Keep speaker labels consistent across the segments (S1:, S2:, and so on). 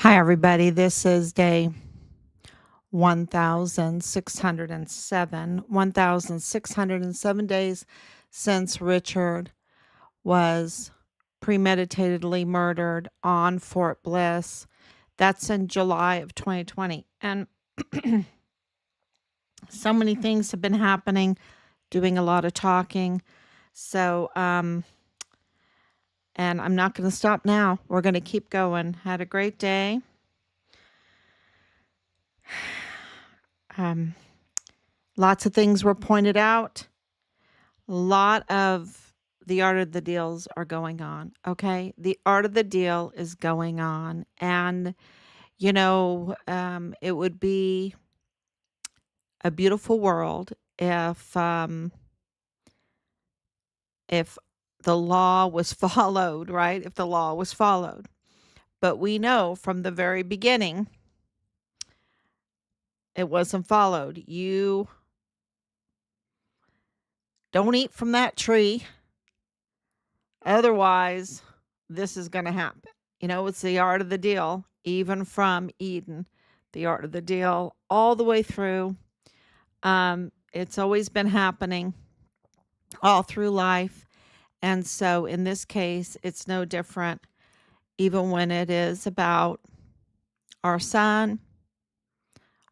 S1: Hi, everybody. This is day 1,607 days since Richard was premeditatedly murdered on Fort Bliss. That's in July of 2020. And so many things have been happening, doing a lot of talking. So, and I'm not going to stop now. We're going to keep going. Had a great day. Um, Lots of things were pointed out. A lot of the art of the deals are going on. Okay. The art of the deal is going on. And, it would be a beautiful world if the law was followed, right? If the law was followed. But we know from the very beginning it wasn't followed. You don't eat from that tree. Otherwise, this is going to happen. It's the art of the deal, even from Eden, the art of the deal, all the way through. It's always been happening all through life. And so in this case, it's no different, even when it is about our son,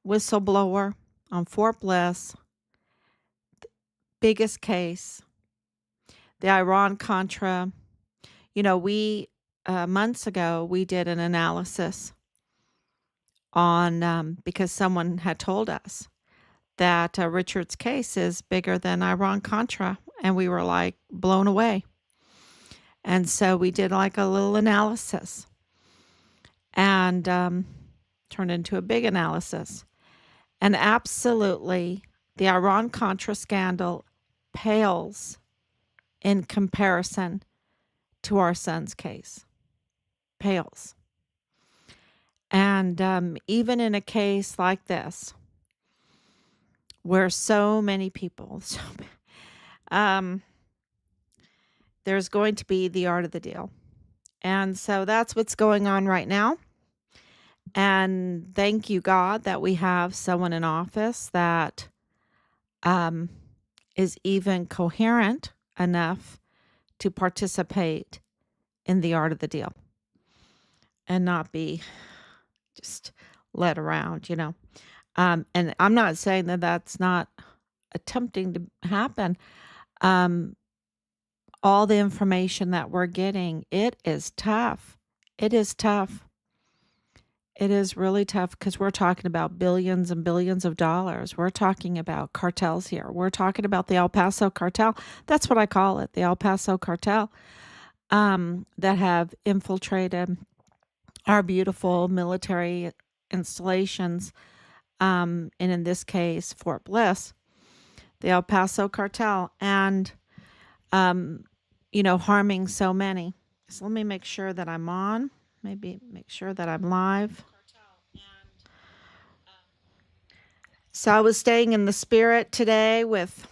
S1: whistleblower on Fort Bliss, biggest case, the Iran-Contra. We months ago, we did an analysis on because someone had told us that Richard's case is bigger than Iran-Contra, and we were like blown away. And so we did like a little analysis and turned into a big analysis. And absolutely, the Iran-Contra scandal pales in comparison to our son's case. Pales. And even in a case like this, where so many people, there's going to be the art of the deal. And so that's what's going on right now. And thank you, God, that we have someone in office that is even coherent enough to participate in the art of the deal and not be just led around, and I'm not saying that that's not attempting to happen. All the information that we're getting, it is tough. It is tough. It is really tough because we're talking about billions and billions of dollars. We're talking about cartels here. We're talking about the El Paso cartel. That's what I call it, the El Paso cartel, that have infiltrated our beautiful military installations, and in this case, Fort Bliss, the El Paso cartel, and, harming so many. So let me make sure that I'm on, maybe make sure that I'm live. So I was staying in the spirit today with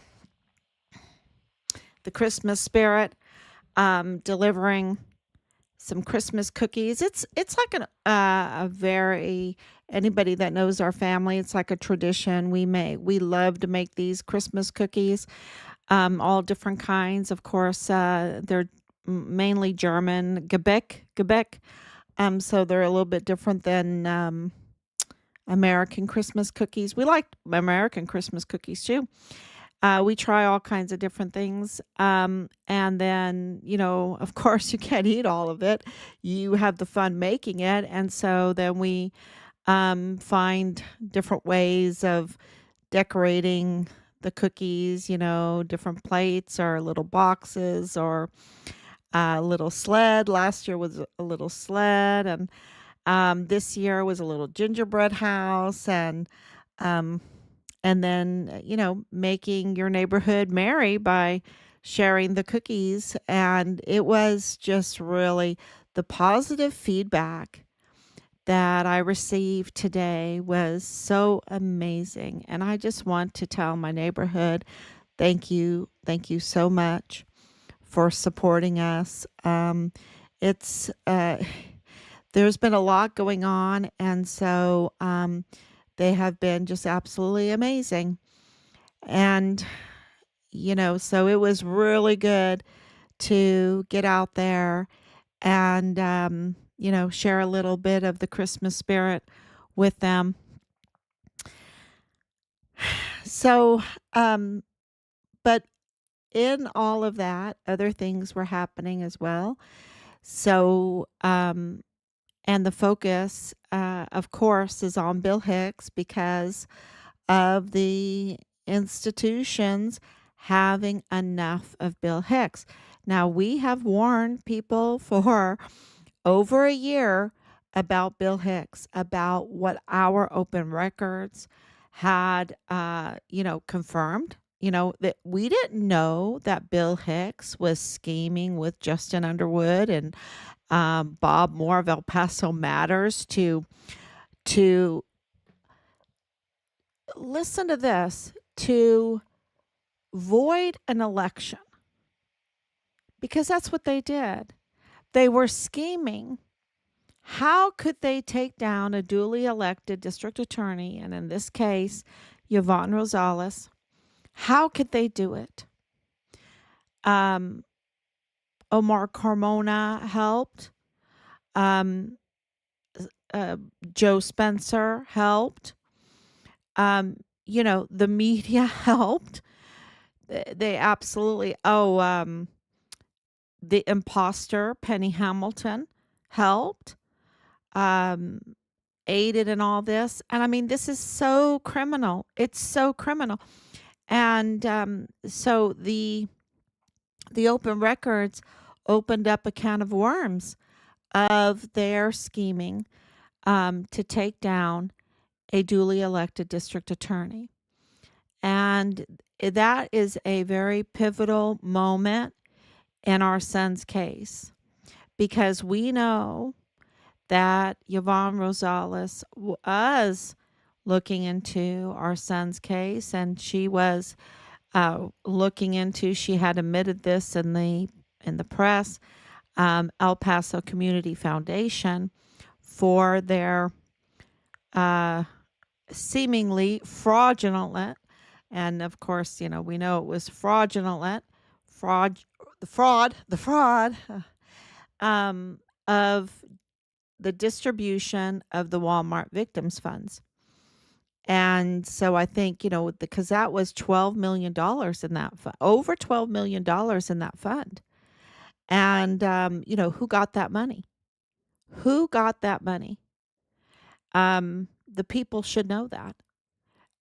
S1: the Christmas spirit, delivering some Christmas cookies. It's like a very, anybody that knows our family, it's like a tradition. We love to make these Christmas cookies, all different kinds. Of course, they're mainly German, Gebäck. So they're a little bit different than American Christmas cookies. We like American Christmas cookies too. We try all kinds of different things. And then, of course, you can't eat all of it. You have the fun making it. And so then we find different ways of decorating the cookies, different plates or little boxes or a little sled. Last year was a little sled. And this year was a little gingerbread house. And then, making your neighborhood merry by sharing the cookies. And it was just really the positive feedback that I received today was so amazing. And I just want to tell my neighborhood, thank you. Thank you so much for supporting us. It's there's been a lot going on, and so they have been just absolutely amazing. And so it was really good to get out there and share a little bit of the Christmas spirit with them. So, but in all of that, other things were happening as well. So, and the focus, of course, is on Bill Hicks because of the institutions having enough of Bill Hicks. Now, we have warned people for over a year about Bill Hicks, about what our open records had, confirmed. That we didn't know that Bill Hicks was scheming with Justin Underwood and Bob Moore of El Paso Matters to listen to this, to void an election, because that's what they did. They were scheming. How could they take down a duly elected district attorney, and in this case, Yvonne Rosales? How could they do it? Um, Omar Carmona helped. Um, Joe Spencer helped. The media helped. They absolutely. The imposter, Penny Hamilton, helped. Um, Aided in all this. And I mean, this is so criminal. It's so criminal. And so the open records opened up a can of worms of their scheming to take down a duly elected district attorney. And that is a very pivotal moment in our son's case, because we know that Yvonne Rosales was looking into our son's case, and she was looking into. She had admitted this in the press. El Paso Community Foundation, for their seemingly fraudulent, and of course, we know it was fraudulent, the fraud of the distribution of the Walmart victims funds. And so I think, because that was $12 million in that fund, over $12 million in that fund. And, who got that money? Who got that money? The people should know that.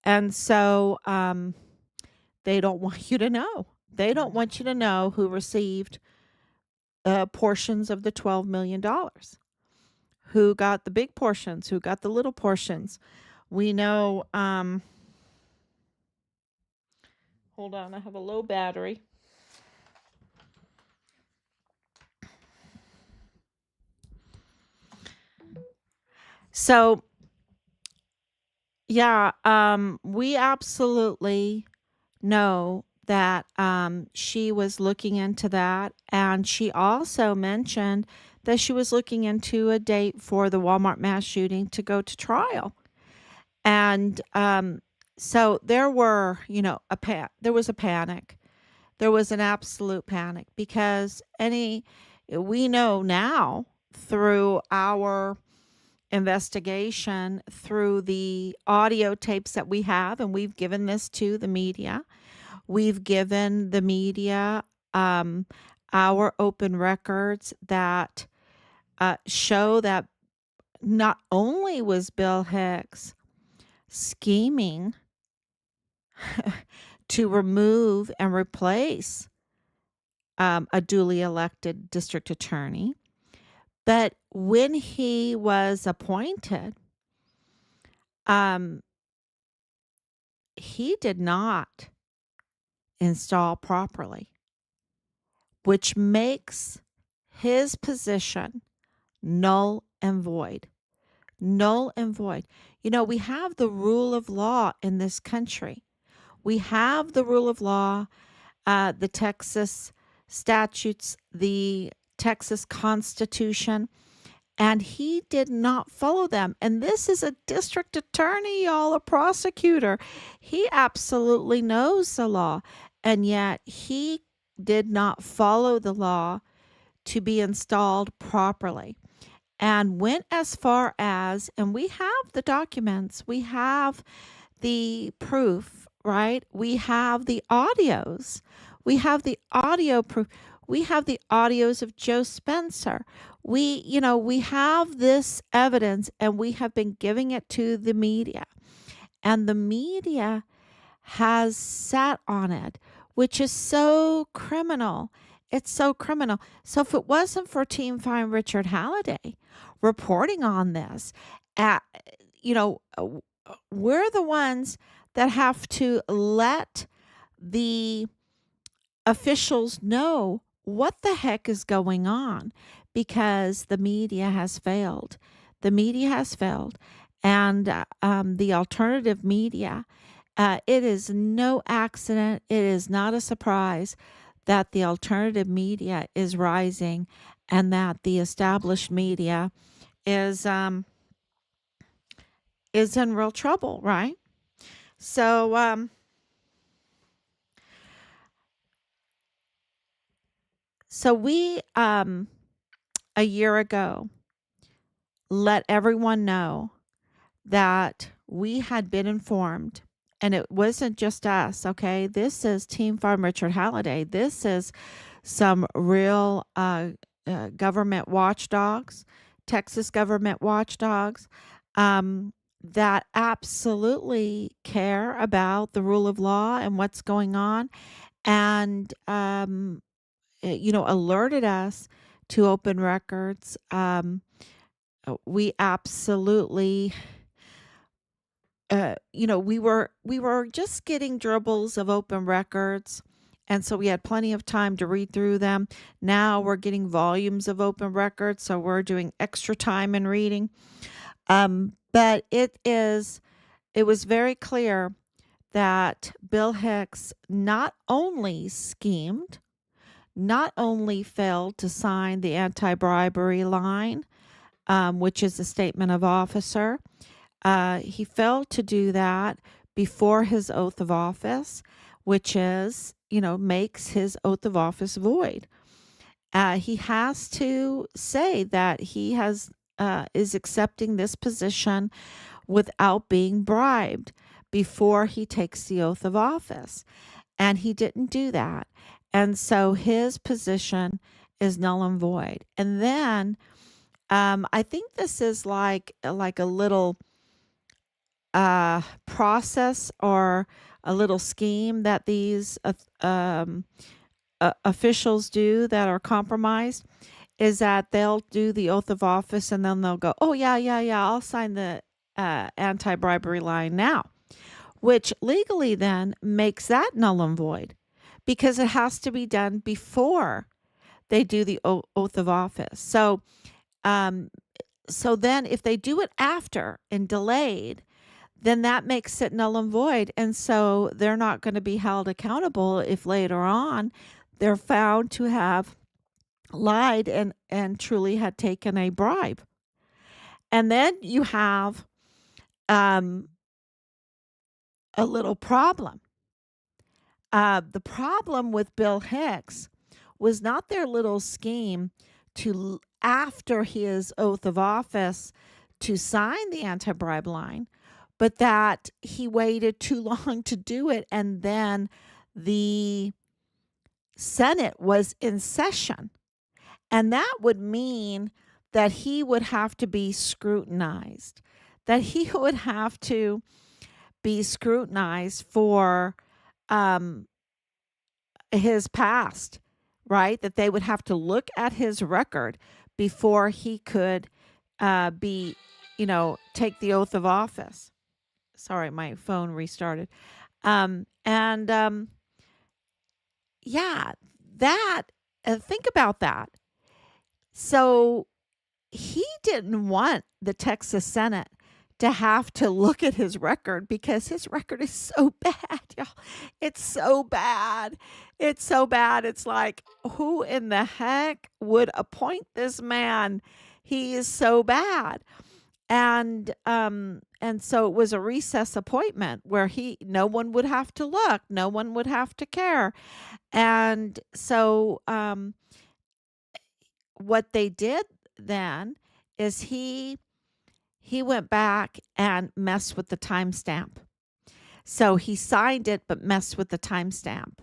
S1: And so they don't want you to know. They don't want you to know who received portions of the $12 million, who got the big portions, who got the little portions. We know, hold on, I have a low battery. So, yeah, we absolutely know that she was looking into that. And she also mentioned that she was looking into a date for the Walmart mass shooting to go to trial. And so there were, there was a panic. There was an absolute panic, because we know now through our investigation, through the audio tapes that we have, and we've given this to the media. We've given the media our open records that show that not only was Bill Hicks scheming to remove and replace a duly elected district attorney, but when he was appointed, he did not install properly, which makes his position null and void. Null and void. We have the rule of law in this country. We have the rule of law, the Texas statutes, the Texas Constitution, and he did not follow them. And this is a district attorney, y'all, a prosecutor. He absolutely knows the law, and yet he did not follow the law to be installed properly, and went as far as, and we have the documents, we have the proof, right? We have the audios. We have the audio proof. We have the audios of Joe Spencer. We have this evidence, and we have been giving it to the media. And the media has sat on it, which is so criminal. It's so criminal. So if it wasn't for Team Fine Richard Halliday reporting on this, uh, you know, uh, we're the ones that have to let the officials know what the heck is going on, because the media has failed. The media has failed. And the alternative media, it is no accident. It is not a surprise that the alternative media is rising, and that the established media is um, is in real trouble, right? So we a year ago let everyone know that we had been informed, and it wasn't just us, okay? This is Team Farm Richard Halliday. This is some real government watchdogs, Texas government watchdogs, um, that absolutely care about the rule of law and what's going on, and alerted us to open records. We absolutely, we were just getting dribbles of open records, and so we had plenty of time to read through them. Now we're getting volumes of open records, so we're doing extra time in reading. But it was very clear that Bill Hicks not only schemed, not only failed to sign the anti-bribery line, which is a statement of officer. He failed to do that before his oath of office, which makes his oath of office void. He has to say that he is accepting this position without being bribed before he takes the oath of office. And he didn't do that. And so his position is null and void. And then I think this is like a little process, or a little scheme that these officials do that are compromised, is that they'll do the oath of office, and then they'll go, oh, yeah, yeah, yeah, I'll sign the anti-bribery line now, which legally then makes that null and void, because it has to be done before they do the oath of office. Um, so then if they do it after and delayed, then that makes it null and void. And so they're not going to be held accountable if later on they're found to have lied and truly had taken a bribe. And then you have um, a little problem. The problem with Bill Hicks was not their little scheme to, after his oath of office, to sign the anti-bribe line, but that he waited too long to do it, and then the Senate was in session, and that would mean that he would have to be scrutinized, that he would have to be scrutinized for um, his past, right? That they would have to look at his record before he could be, take the oath of office. Sorry, my phone restarted. And yeah, that, think about that. So he didn't want the Texas Senate to have to look at his record, because his record is so bad, y'all. It's so bad. It's so bad. It's like, who in the heck would appoint this man? He is so bad. And so it was a recess appointment where no one would have to look, no one would have to care. And so what they did then is he went back and messed with the timestamp. So he signed it but messed with the timestamp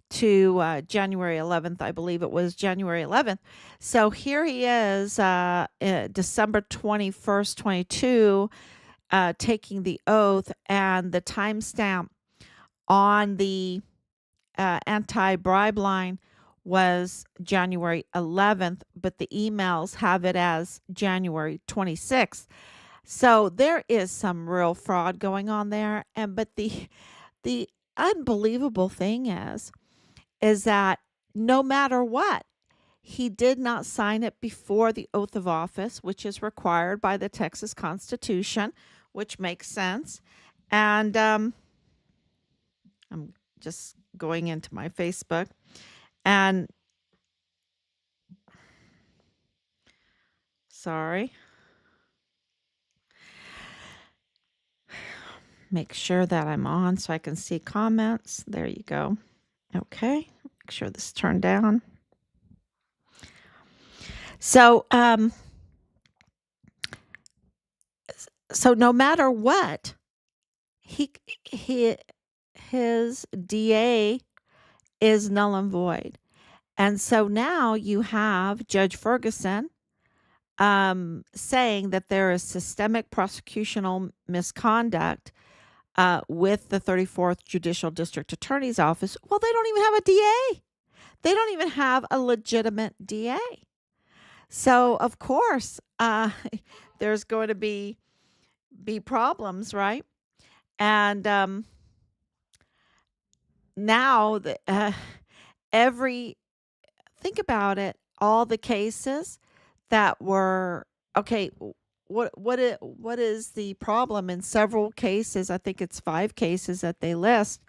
S1: to January 11th. I believe it was January 11th. So here he is, December 21st, 22, taking the oath, and the timestamp on the anti-bribe line was January 11th, but the emails have it as January 26th. So there is some real fraud going on there. But the unbelievable thing is that no matter what, he did not sign it before the oath of office, which is required by the Texas Constitution, which makes sense. And I'm just going into my Facebook, and sorry, make sure that I'm on so I can see comments. There you go. Okay, make sure this is turned down. So so no matter what, he his DA is null and void. And so now you have Judge Ferguson saying that there is systemic prosecutional misconduct with the 34th Judicial District Attorney's Office. Well, they don't even have a DA. They don't even have a legitimate DA. So, of course, there's going to be problems, right? And now think about it, all the cases that were okay. What is the problem in several cases? I think it's 5 cases that they list.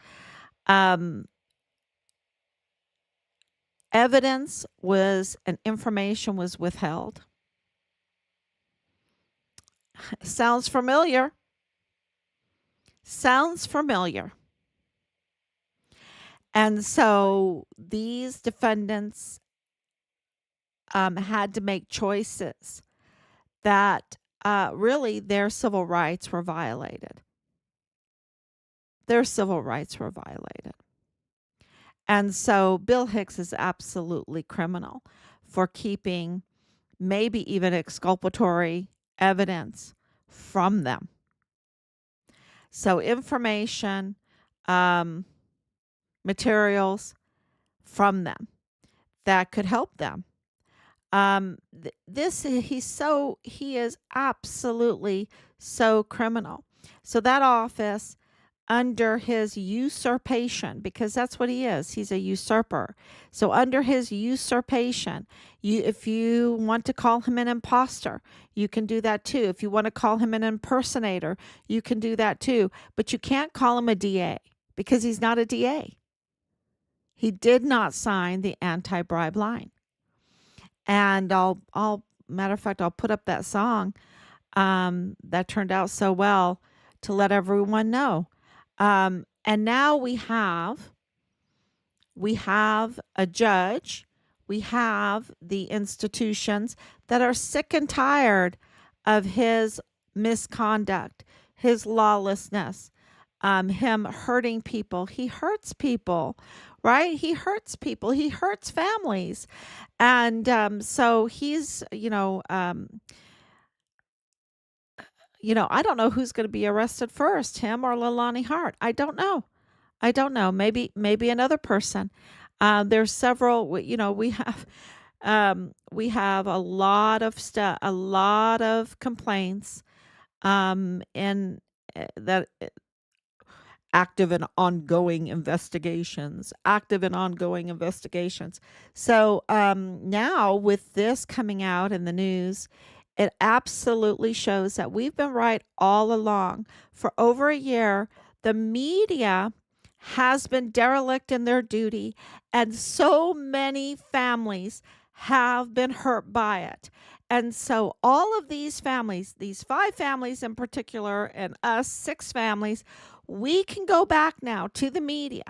S1: Evidence and information was withheld. Sounds familiar. Sounds familiar. And so these defendants had to make choices that really their civil rights were violated. Their civil rights were violated. And so Bill Hicks is absolutely criminal for keeping maybe even exculpatory evidence from them. So information, materials from them that could help them. He is absolutely so criminal. So that office, under his usurpation, because that's what he is, he's a usurper. So under his usurpation, if you want to call him an imposter, you can do that too. If you want to call him an impersonator, you can do that too. But you can't call him a DA because he's not a DA. He did not sign the anti-bribe line. And matter of fact, I'll put up that song that turned out so well to let everyone know. And now we have a judge, we have the institutions that are sick and tired of his misconduct, his lawlessness, him hurting people. He hurts people, right? He hurts people. He hurts families. And so he's, I don't know who's going to be arrested first, him or Leilani Hart. I don't know. Maybe another person. There's several. We have a lot of stuff, a lot of complaints, in that active and ongoing investigations. So now with this coming out in the news, it absolutely shows that we've been right all along. For over a year, the media has been derelict in their duty, and so many families have been hurt by it. And so all of these families, these 5 families in particular, and us 6 families, we can go back now to the media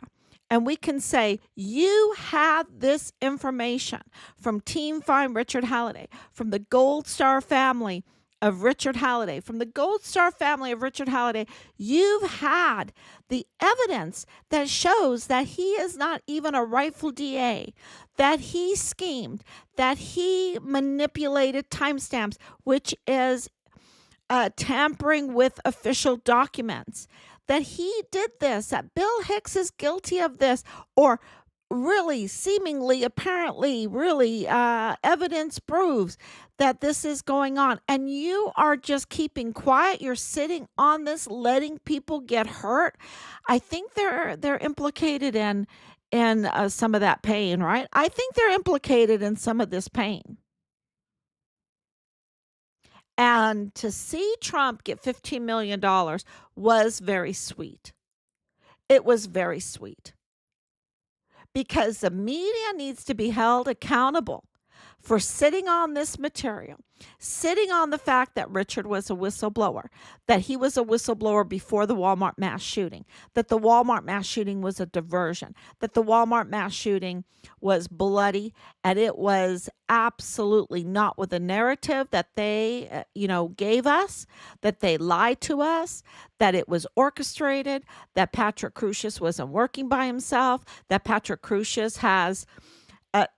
S1: and we can say, you had this information from Team Find Richard Halliday, from the Gold Star family of Richard Halliday, from the Gold Star family of Richard Halliday. You've had the evidence that shows that he is not even a rightful DA, that he schemed, that he manipulated timestamps, which is tampering with official documents, that he did this, that Bill Hicks is guilty of this, or really, seemingly, apparently, really, evidence proves that this is going on. And you are just keeping quiet. You're sitting on this, letting people get hurt. I think they're implicated in some of that pain, right? I think they're implicated in some of this pain. And to see Trump get $15 million was very sweet. It was very sweet because the media needs to be held accountable for sitting on this material, sitting on the fact that Richard was a whistleblower, that he was a whistleblower before the Walmart mass shooting, that the Walmart mass shooting was a diversion, that the Walmart mass shooting was bloody, and it was absolutely not with the narrative that they, gave us, that they lied to us, that it was orchestrated, that Patrick Crusius wasn't working by himself, that Patrick Crusius has a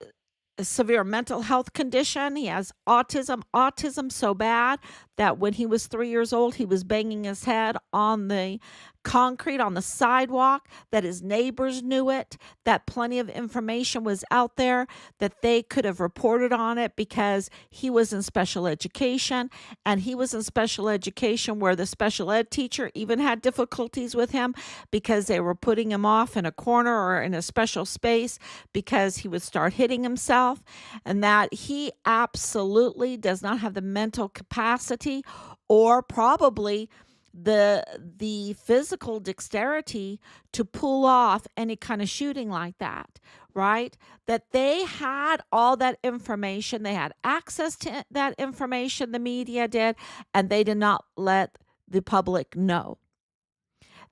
S1: severe mental health condition. He has autism so bad that when he was 3 years old, he was banging his head on the concrete on the sidewalk, that his neighbors knew it, that plenty of information was out there, that they could have reported on it because he was in special education, and he was in special education where the special ed teacher even had difficulties with him because they were putting him off in a corner or in a special space because he would start hitting himself, and that he absolutely does not have the mental capacity or probably the physical dexterity to pull off any kind of shooting like that, right? That they had all that information, they had access to that information, the media did, and they did not let the public know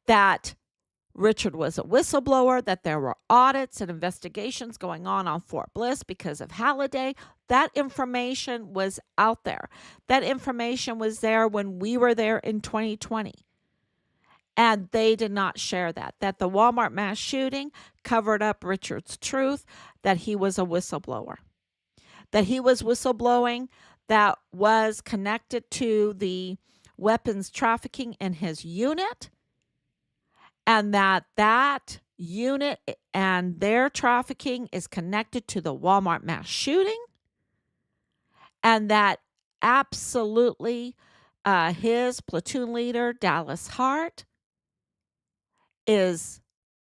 S1: that Richard was a whistleblower, that there were audits and investigations going on Fort Bliss because of Halliday. That information was out there. That information was there when we were there in 2020. And they did not share that the Walmart mass shooting covered up Richard's truth, that he was a whistleblower, that he was whistleblowing, that was connected to the weapons trafficking in his unit, and that unit and their trafficking is connected to the Walmart mass shooting, and that absolutely his platoon leader, Dallas Hart, is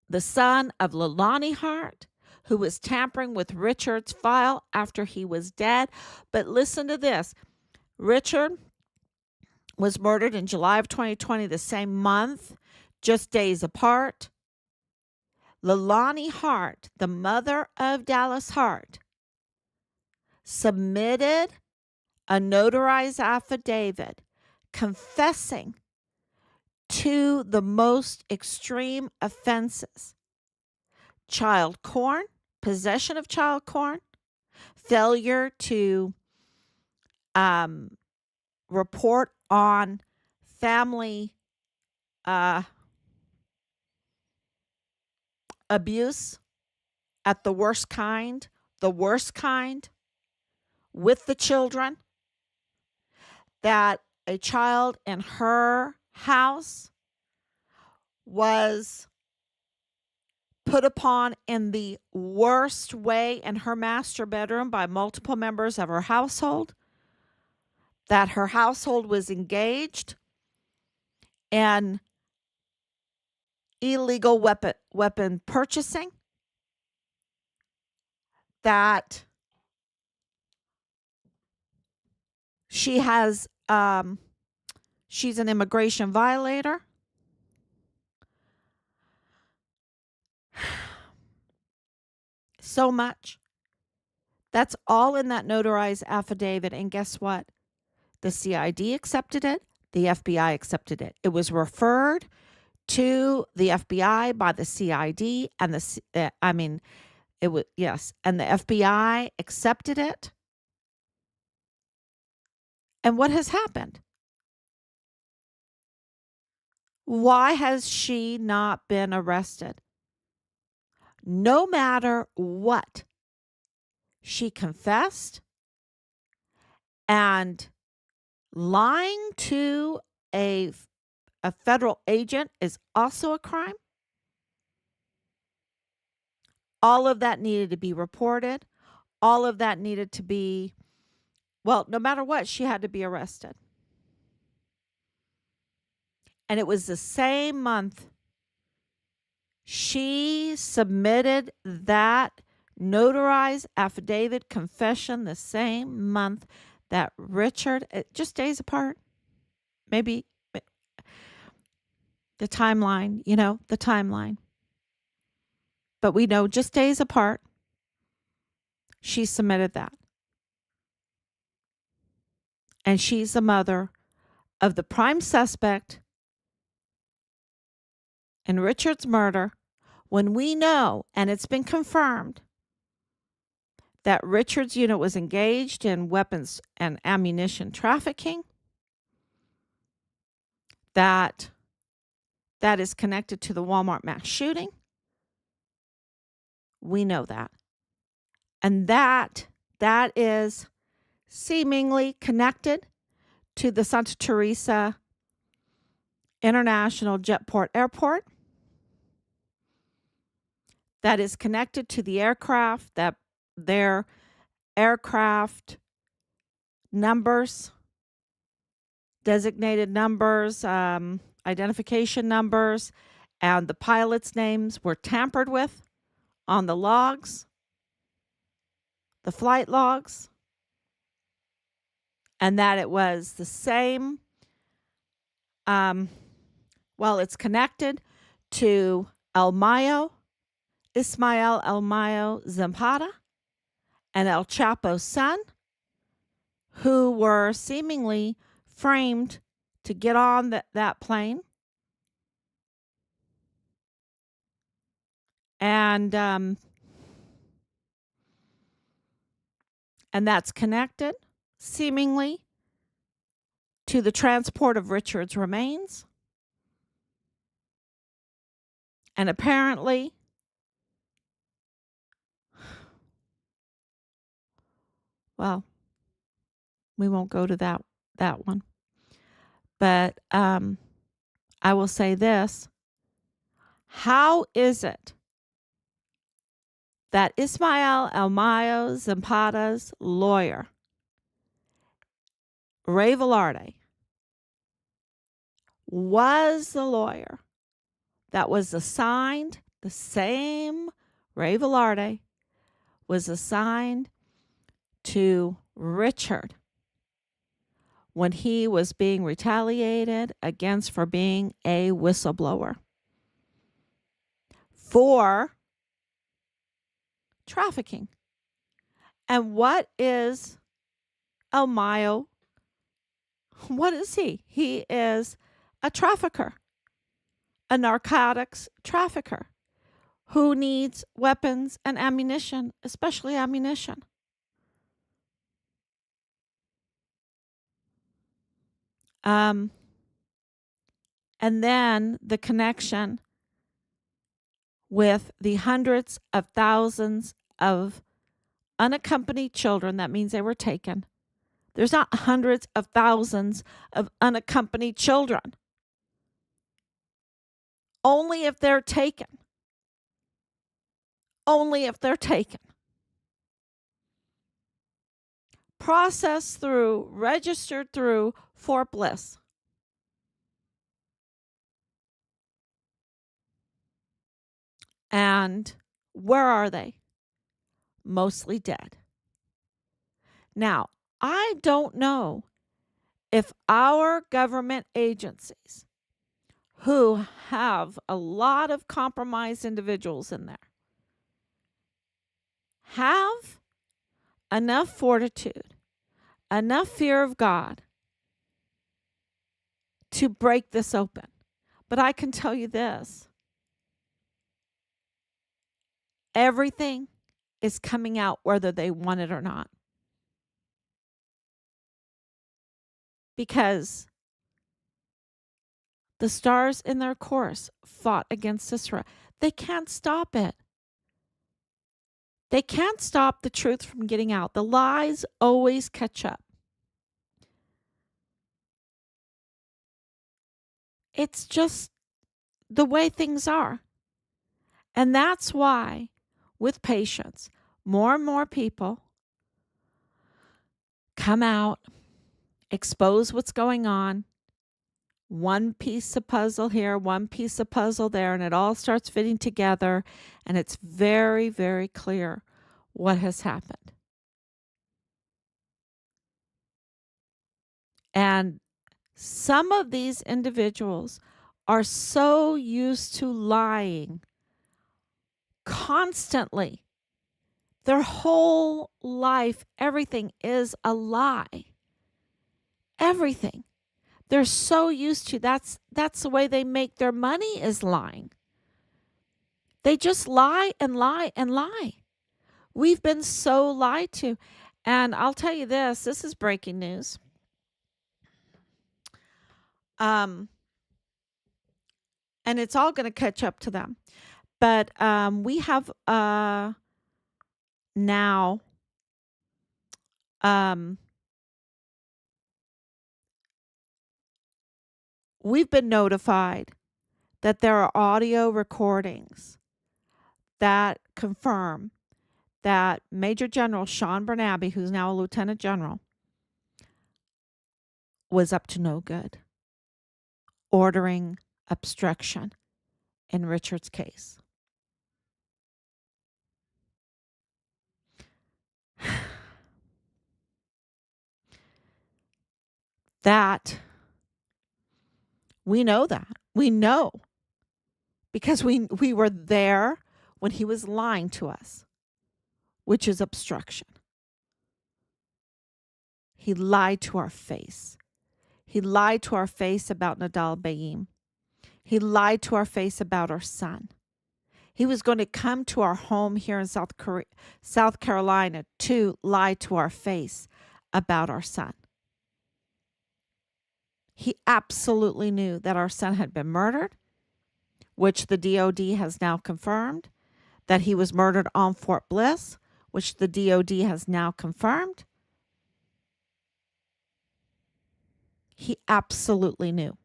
S1: the son of Leilani Hart, who was tampering with Richard's file after he was dead. But listen to this. Richard was murdered in July of 2020, the same month, just days apart. Leilani Hart, the mother of Dallas Hart, submitted a notarized affidavit confessing to the most extreme offenses: child porn, possession of child porn, failure to report on family abuse at the worst kind, with the children, that a child in her house was put upon in the worst way in her master bedroom by multiple members of her household, that her household was engaged in illegal weapon purchasing, that she has she's an immigration violator. So much That's all in that notarized affidavit. And guess what? The CID accepted it. The FBI accepted it. It was referred to the FBI by the CID and it was, yes, and the FBI accepted it. And what has happened? Why has she not been arrested? No matter what, she confessed, and lying to a a federal agent is also a crime. All of that needed to be reported. All of that needed to be, well, no matter what, she had to be arrested. And it was the same month she submitted that notarized affidavit confession, the same month that Richard, just days apart, maybe the timeline, the timeline. But we know just days apart, she submitted that. And she's the mother of the prime suspect in Richard's murder, when we know, and it's been confirmed, that Richard's unit was engaged in weapons and ammunition trafficking, that is connected to the Walmart mass shooting. We know that. And that is seemingly connected to the Santa Teresa International Jetport Airport. That is connected to the aircraft, that their aircraft numbers, designated numbers, identification numbers, and the pilots' names were tampered with on the logs, the flight logs, and that it was the same. It's connected to Ismael El Mayo Zapata, and El Chapo's son, who were seemingly framed to get on that plane. And that's connected, seemingly, to the transport of Richard's remains. And apparently, well, we won't go to that one. But I will say this. How is it that Ismael El Mayo Zapata's lawyer, Ray Velarde, was the lawyer that was assigned, the same Ray Velarde was assigned to Richard when he was being retaliated against for being a whistleblower for trafficking? And what is El Mayo? What is he? He is a trafficker, a narcotics trafficker who needs weapons and ammunition, especially ammunition. And then the connection with the hundreds of thousands of unaccompanied children. That means they were taken. There's not hundreds of thousands of unaccompanied children. Only if they're taken. Only if they're taken. Processed through, registered through Fort Bliss. And where are they? Mostly dead. Now, I don't know if our government agencies, who have a lot of compromised individuals in there, have enough fortitude, enough fear of God to break this open. But I can tell you this, everything is coming out whether they want it or not. Because the stars in their course fought against Sisera. They can't stop it. They can't stop the truth from getting out. The lies always catch up. It's just the way things are. And that's why, with patience, more and more people come out, expose what's going on. One piece of puzzle here, one piece of puzzle there, and it all starts fitting together. And it's very, very clear what has happened. And some of these individuals are so used to lying constantly. Their whole life, everything is a lie. Everything. They're so used to that's the way they make their money is lying. They just lie and lie and lie. We've been so lied to. And I'll tell you this is breaking news. And it's all going to catch up to them. But we have now we've been notified that there are audio recordings that confirm that Major General Sean Bernabe, who's now a lieutenant general, was up to no good, ordering obstruction in Richard's case. That we know that. We know because we were there when he was lying to us, which is obstruction. He lied to our face. He lied to our face about Nadal Bayim. He lied to our face about our son. He was going to come to our home here in South Carolina to lie to our face about our son. He absolutely knew that our son had been murdered, which the DOD has now confirmed, that he was murdered on Fort Bliss, which the DOD has now confirmed. He absolutely knew.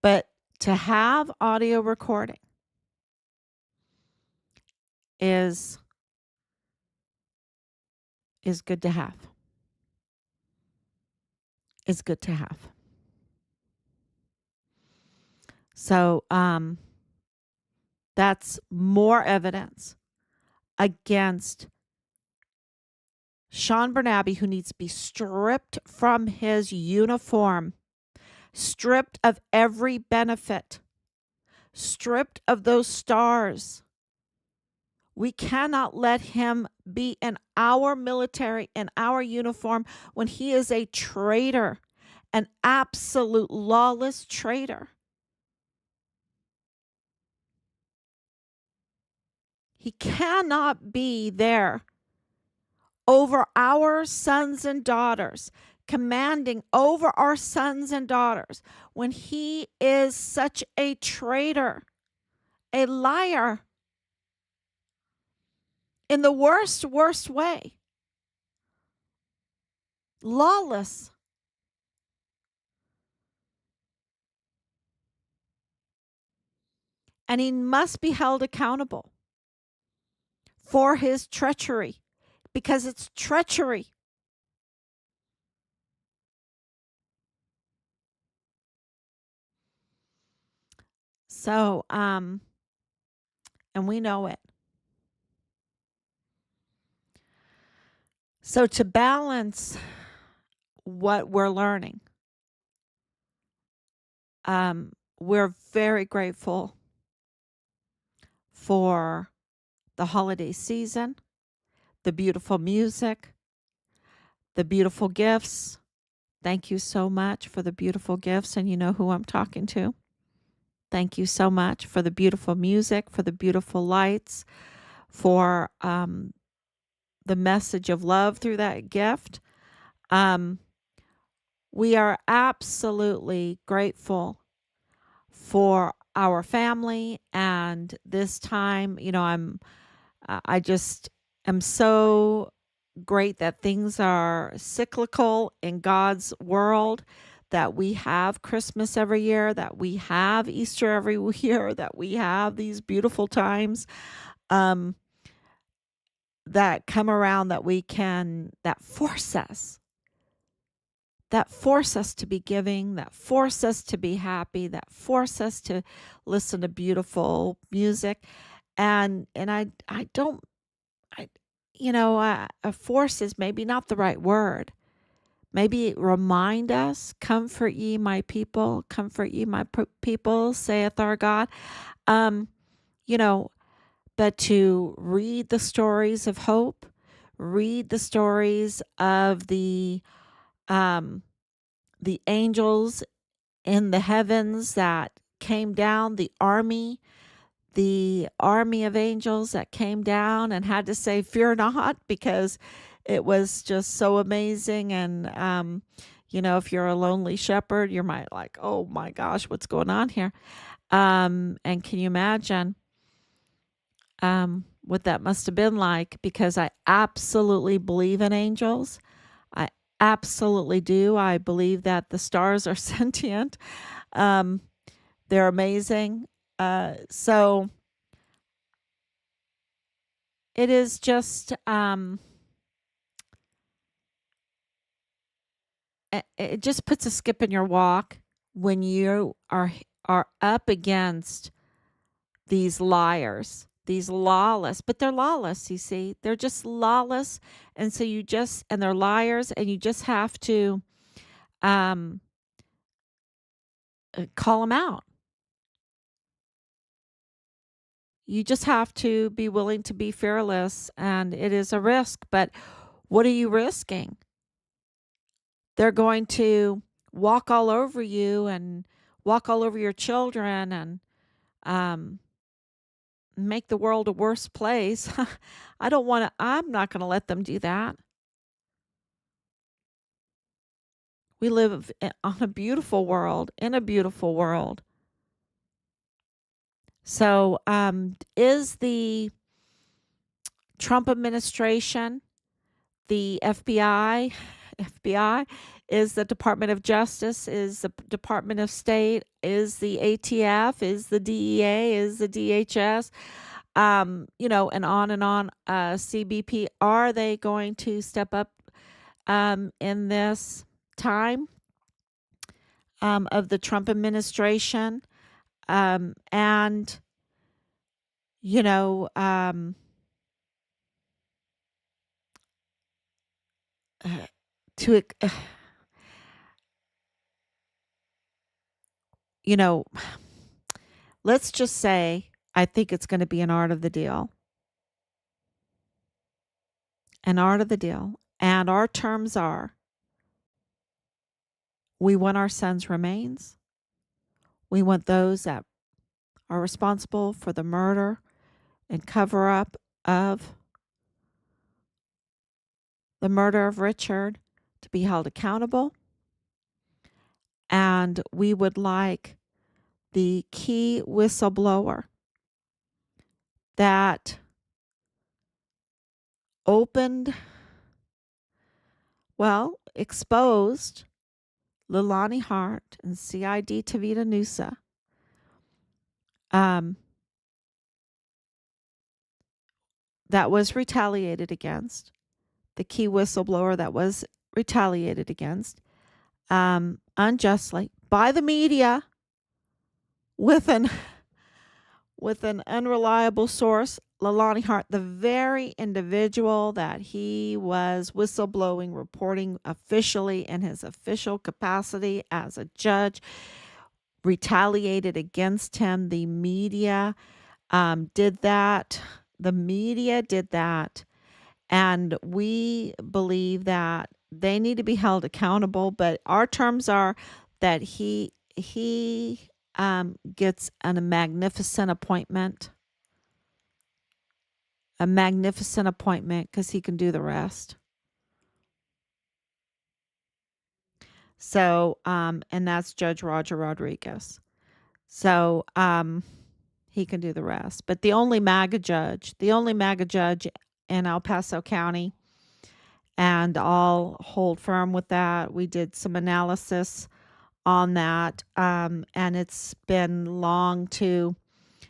S1: But to have audio recording is good to have. Is good to have. So that's more evidence against Sean Bernabe, who needs to be stripped from his uniform, stripped of every benefit, stripped of those stars. We cannot let him be in our military, in our uniform, when he is a traitor, an absolute lawless traitor. He cannot be there over our sons and daughters, commanding over our sons and daughters, when he is such a traitor, a liar, in the worst way. Lawless. And he must be held accountable for his treachery, because it's treachery. So, and we know it. So to balance what we're learning, we're very grateful for the holiday season, the beautiful music, the beautiful gifts. Thank you so much for the beautiful gifts, and you know who I'm talking to. Thank you so much for the beautiful music, for the beautiful lights, for the message of love through that gift. Um, we are absolutely grateful for our family and this time. I just am so great that things are cyclical in God's world, that we have Christmas every year, that we have Easter every year, that we have these beautiful times um, that come around, that force us to be giving, that force us to be happy, that force us to listen to beautiful music. And I don't I a force is maybe not the right word. Maybe remind us, comfort ye my people, comfort ye my people, saith our God. Um, you know, but to read the stories of hope, read the stories of um the angels in the heavens that came down, the army of angels that came down and had to say, "Fear not," because it was just so amazing. And, if you're a lonely shepherd, you might like, oh my gosh, what's going on here? And can you imagine what that must have been like? Because I absolutely believe in angels. I absolutely do. I believe that the stars are sentient. Um, they're amazing. So it is just it just puts a skip in your walk when you are up against these liars, these lawless, but they're lawless, you see. They're just lawless, and so and they're liars, and you just have to um call them out. You just have to be willing to be fearless, and it is a risk, but what are you risking? They're going to walk all over you and walk all over your children and um, make the world a worse place. I'm not going to let them do that. We live on a beautiful world, in a beautiful world. So, is the Trump administration, the FBI, is the Department of Justice, is the Department of State, is the ATF, is the DEA, is the DHS, and on and on. CBP, are they going to step up in this time of the Trump administration? And, you know, um, to, you know, let's just say I think it's going to be an art of the deal. An art of the deal. And our terms are, we want our son's remains. We want those that are responsible for the murder and cover up of the murder of Richard to be held accountable. And we would like the key whistleblower that opened, exposed Leilani Hart and CID Tavita Nusa, um, that was retaliated against, the key whistleblower that was retaliated against unjustly by the media with an with an unreliable source, Leilani Hart, the very individual that he was whistleblowing, reporting officially in his official capacity as a judge, retaliated against him. The media did that. The media did that, and we believe that they need to be held accountable. But our terms are that he gets a magnificent appointment because he can do the rest. So, and that's Judge Roger Rodriguez. So, he can do the rest. But the only MAGA judge in El Paso County, and I'll hold firm with that. We did some analysis on that, and it's been long to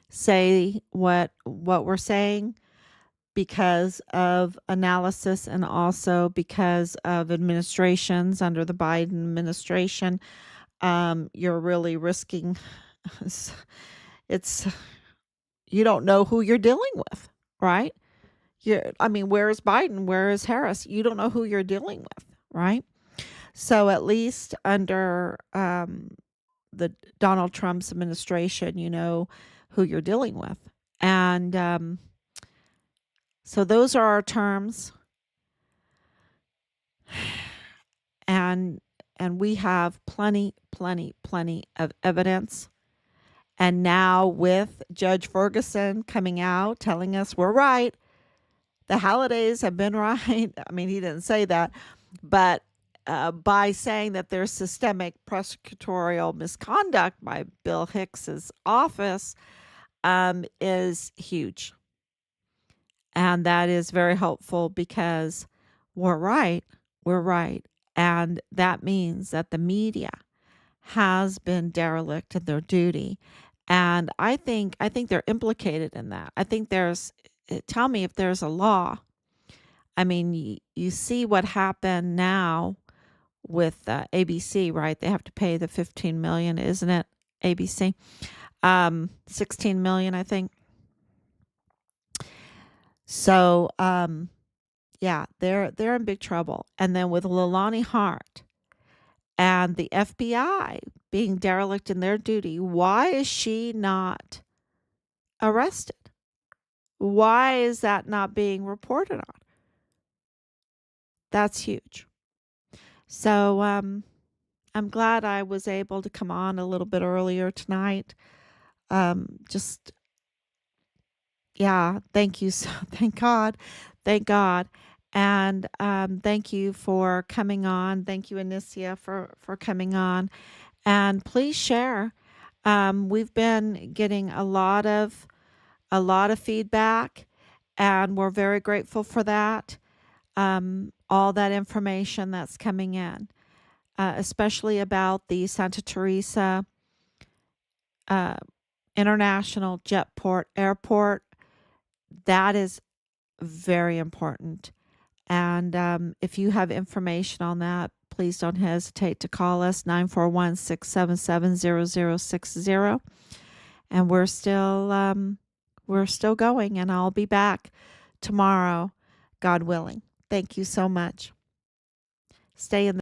S1: say what we're saying because of analysis and also because of administrations under the Biden administration. You're really risking it's you don't know who you're dealing with, right? I mean, where is Biden? Where is Harris? You don't know who you're dealing with, right? So at least under the Donald Trump's administration, you know who you're dealing with, and so those are our terms, and we have plenty of evidence. And now with Judge Ferguson coming out telling us we're right, the Hallidays have been right. I mean, he didn't say that, but by saying that there's systemic prosecutorial misconduct by Bill Hicks's office is huge. And that is very helpful because we're right. We're right. And that means that the media has been derelict in their duty. And I think they're implicated in that. I think tell me if there's a law. I mean, you see what happened now with ABC, right? They have to pay the 15 million, isn't it? ABC, 16 million, I think. So, yeah, they're in big trouble. And then with Leilani Hart and the FBI being derelict in their duty, why is she not arrested? Why is that not being reported on? That's huge. So, I'm glad I was able to come on a little bit earlier tonight. Just yeah, thank you. So thank God, and thank you for coming on. Thank you, Anicia, for coming on, and please share. We've been getting a lot of feedback, and we're very grateful for that. All that information that's coming in, especially about the Santa Teresa uh, International Jetport Airport. That is very important. And if you have information on that, please don't hesitate to call us 941-677-0060. And we're still going, and I'll be back tomorrow, God willing. Thank you so much. Stay in the